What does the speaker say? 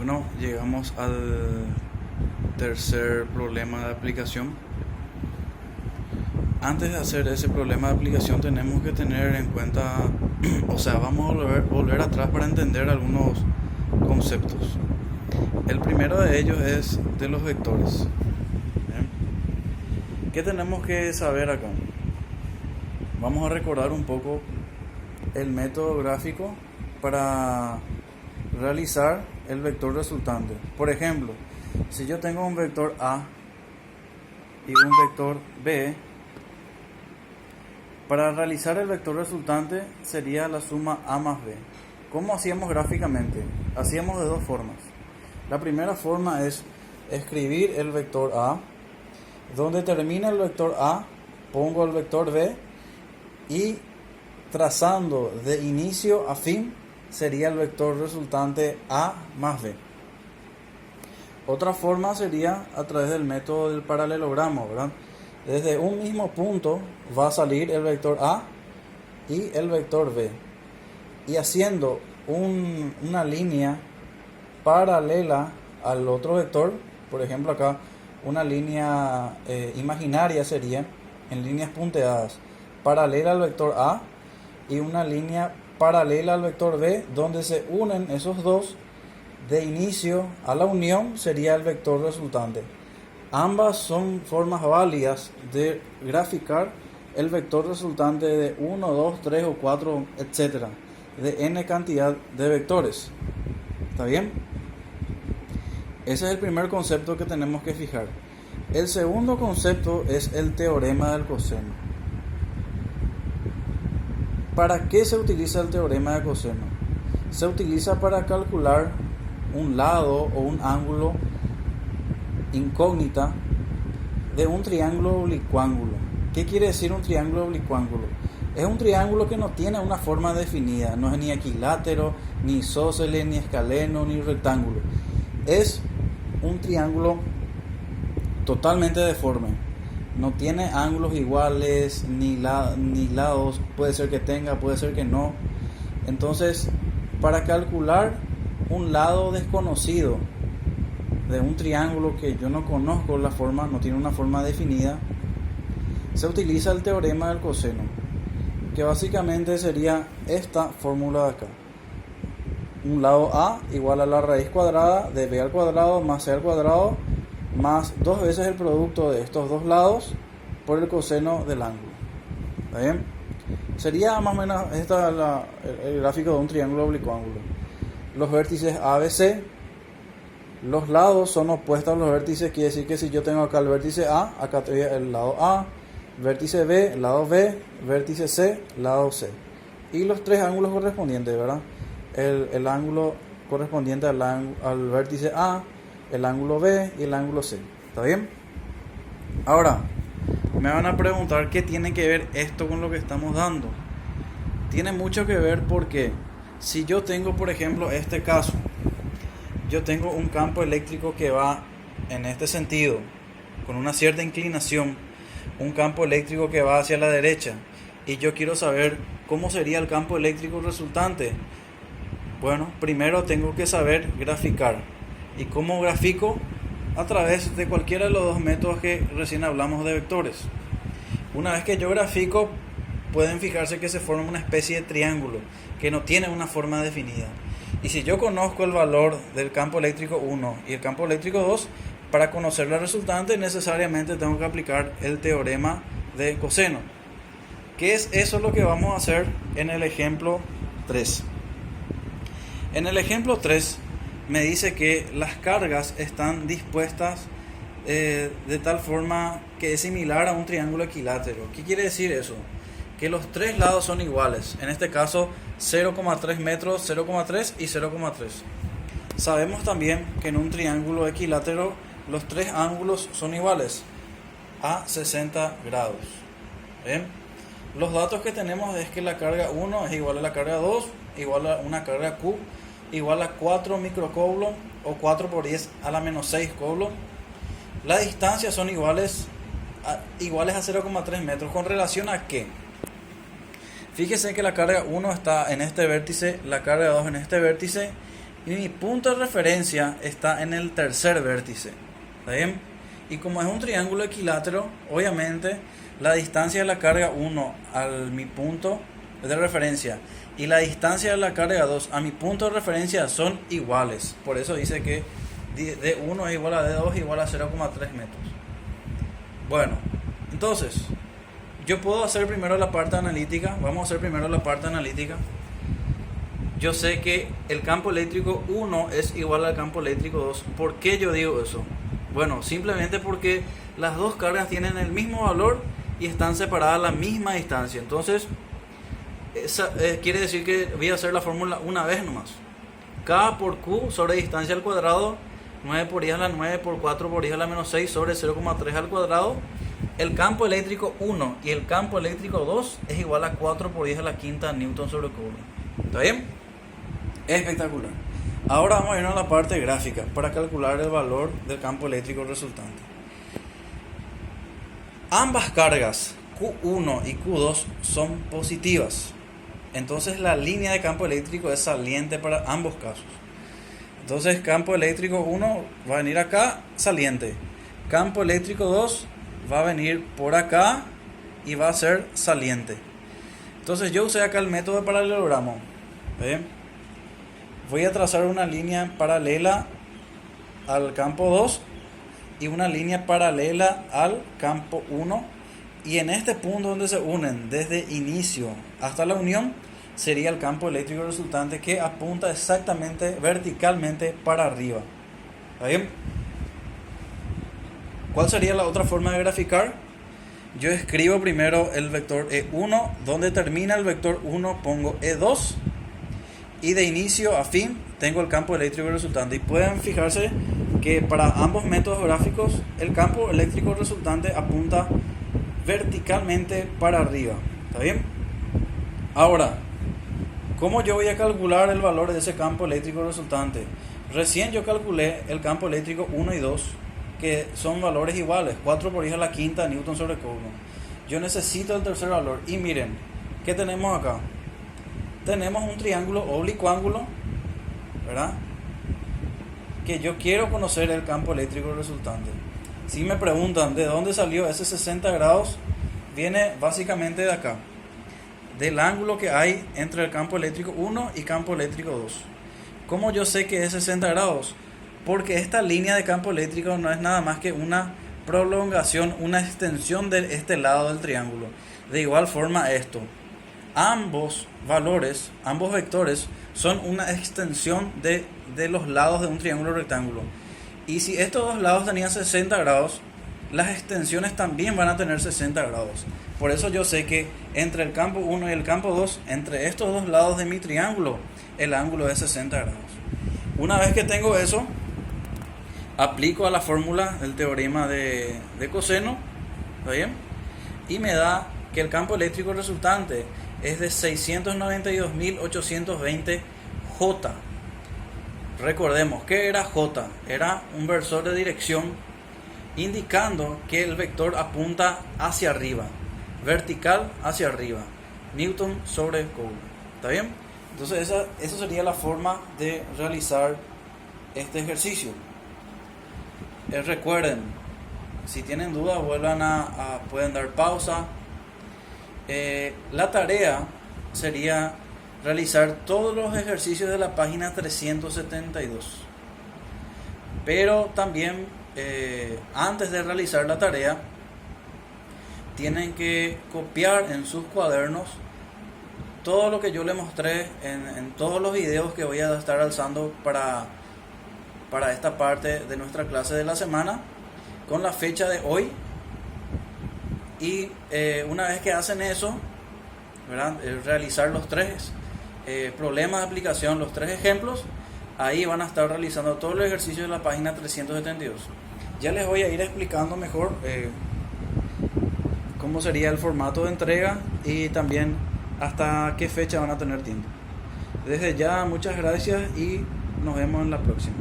Bueno, llegamos al tercer problema de aplicación. Antes de hacer ese problema de aplicación tenemos que tener en cuenta, vamos a volver atrás para entender algunos conceptos. El primero de ellos es de los vectores. ¿Bien? ¿Qué tenemos que saber acá? Vamos a recordar un poco el método gráfico para realizar el vector resultante. Por ejemplo, si yo tengo un vector A y un vector B, para realizar el vector resultante sería la suma A más B. ¿Cómo hacíamos gráficamente? Hacíamos de dos formas. La primera forma es escribir el vector A, donde termina el vector A, pongo el vector B y trazando de inicio a fin sería el vector resultante A más B. Otra forma sería a través del método del paralelogramo, ¿verdad? Desde un mismo punto va a salir el vector A y el vector B. Y haciendo una línea paralela al otro vector, por ejemplo acá una línea imaginaria sería en líneas punteadas paralela al vector A y una línea paralela al vector B, donde se unen esos dos de inicio a la unión sería el vector resultante. Ambas son formas válidas de graficar el vector resultante de 1, 2, 3 o 4, etc. de n cantidad de vectores. ¿Está bien? Ese es el primer concepto que tenemos que fijar. El segundo concepto es el teorema del coseno. ¿Para qué se utiliza el teorema de coseno? Se utiliza para calcular un lado o un ángulo incógnita de un triángulo oblicuángulo. ¿Qué quiere decir un triángulo oblicuángulo? Es un triángulo que no tiene una forma definida, no es ni equilátero, ni isósceles, ni escaleno, ni rectángulo. Es un triángulo totalmente deforme. No tiene ángulos iguales, ni lados, puede ser que tenga, puede ser que no. Entonces, para calcular un lado desconocido de un triángulo que yo no conozco la forma, no tiene una forma definida, se utiliza el teorema del coseno, que básicamente sería esta fórmula de acá. Un lado A igual a la raíz cuadrada de B al cuadrado más C al cuadrado más dos veces el producto de estos dos lados por el coseno del ángulo. ¿Está bien? Sería más o menos el gráfico de un triángulo oblicuángulo. Los vértices A, B, C, los lados son opuestos a los vértices, quiere decir que si yo tengo acá el vértice A, acá tengo el lado A, vértice B, lado B, vértice C, lado C. Y los tres ángulos correspondientes, ¿verdad? El ángulo correspondiente al vértice A, el ángulo B y el ángulo C. ¿Está bien? Ahora, me van a preguntar qué tiene que ver esto con lo que estamos dando. Tiene mucho que ver porque si yo tengo, por ejemplo, este caso, yo tengo un campo eléctrico que va en este sentido, con una cierta inclinación, un campo eléctrico que va hacia la derecha, y yo quiero saber cómo sería el campo eléctrico resultante. Bueno, primero tengo que saber graficar. ¿Y cómo grafico? A través de cualquiera de los dos métodos que recién hablamos de vectores. Una vez que yo grafico, pueden fijarse que se forma una especie de triángulo que no tiene una forma definida. Y si yo conozco el valor del campo eléctrico 1 y el campo eléctrico 2, para conocer la resultante necesariamente tengo que aplicar el teorema de coseno. ¿Qué es eso lo que vamos a hacer en el ejemplo 3? En el ejemplo 3 me dice que las cargas están dispuestas de tal forma que es similar a un triángulo equilátero. ¿Qué quiere decir eso? Que los tres lados son iguales. En este caso 0,3 metros, 0,3 y 0,3. Sabemos también que en un triángulo equilátero los tres ángulos son iguales a 60 grados. ¿Bien? Los datos que tenemos es que la carga 1 es igual a la carga 2, igual a una carga Q, igual a 4 microcoulomb o 4 por 10 a la menos 6 coulomb. Las distancias son iguales a 0,3 metros. ¿Con relación a qué? Fíjese que la carga 1 está en este vértice, la carga 2 en este vértice Y mi punto de referencia está en el tercer vértice. ¿Está bien? Y como es un triángulo equilátero, obviamente la distancia de la carga 1 a mi punto de referencia y la distancia de la carga 2 a mi punto de referencia son iguales. Por eso dice que D1 es igual a D2 igual a 0,3 metros. Bueno, entonces yo puedo hacer primero la parte analítica. Vamos a hacer primero la parte analítica. Yo sé que el campo eléctrico 1 es igual al campo eléctrico 2. ¿Por qué yo digo eso? Bueno, simplemente porque las dos cargas tienen el mismo valor y están separadas a la misma distancia. Entonces, quiere decir que voy a hacer la fórmula una vez nomás. K por Q sobre distancia al cuadrado, 9 por I a la 9 por 4 por I a la menos 6 sobre 0,3 al cuadrado. El campo eléctrico 1 y el campo eléctrico 2 es igual a 4 por 10 a la quinta Newton sobre Coulomb. ¿Está bien? Espectacular. Ahora vamos a ir a la parte gráfica para calcular el valor del campo eléctrico resultante. Ambas cargas Q1 y Q2 son positivas. Entonces la línea de campo eléctrico es saliente para ambos casos. Entonces campo eléctrico 1 va a venir acá, saliente. Campo eléctrico 2 va a venir por acá y va a ser saliente. Entonces yo usé acá el método de paralelogramo. Voy a trazar una línea paralela al campo 2 y una línea paralela al campo 1, y en este punto donde se unen desde inicio hasta la unión sería el campo eléctrico resultante, que apunta exactamente verticalmente para arriba. ¿Está bien? ¿Cuál sería la otra forma de graficar? Yo escribo primero el vector E1, donde termina el vector 1 pongo E2, y de inicio a fin tengo el campo eléctrico resultante. Y pueden fijarse que para ambos métodos gráficos el campo eléctrico resultante apunta verticalmente para arriba. ¿Está bien? Ahora, ¿cómo yo voy a calcular el valor de ese campo eléctrico resultante? Recién yo calculé el campo eléctrico 1 y 2, que son valores iguales, 4 por 10 a la quinta Newton sobre Coulomb. Yo necesito el tercer valor. Y miren, ¿qué tenemos acá? Tenemos un triángulo oblicuángulo, ¿verdad? Que yo quiero conocer el campo eléctrico resultante. Si me preguntan de dónde salió ese 60 grados, viene básicamente de acá, del ángulo que hay entre el campo eléctrico 1 y campo eléctrico 2. ¿Cómo yo sé que es 60 grados? Porque esta línea de campo eléctrico no es nada más que una prolongación, una extensión de este lado del triángulo. De igual forma esto. Ambos valores, ambos vectores son una extensión de los lados de un triángulo rectángulo. Y si estos dos lados tenían 60 grados, las extensiones también van a tener 60 grados. Por eso yo sé que entre el campo 1 y el campo 2, entre estos dos lados de mi triángulo, el ángulo es 60 grados. Una vez que tengo eso, aplico a la fórmula el teorema de coseno, ¿está bien? Y me da que el campo eléctrico resultante es de 692.820 J. Recordemos, ¿qué era J? Era un versor de dirección indicando que el vector apunta hacia arriba, vertical hacia arriba, Newton sobre Coulomb. ¿Está bien? Entonces esa sería la forma de realizar este ejercicio. Recuerden, si tienen dudas vuelvan pueden dar pausa. La tarea sería realizar todos los ejercicios de la página 372, pero también antes de realizar la tarea tienen que copiar en sus cuadernos todo lo que yo les mostré en todos los videos que voy a estar alzando para esta parte de nuestra clase de la semana, con la fecha de hoy. Y una vez que hacen eso, ¿verdad? Realizar los tres problemas de aplicación, los tres ejemplos, ahí van a estar realizando todos los ejercicios de la página 372. Ya les voy a ir explicando mejor cómo sería el formato de entrega y también hasta qué fecha van a tener tiempo. Desde ya, muchas gracias y nos vemos en la próxima.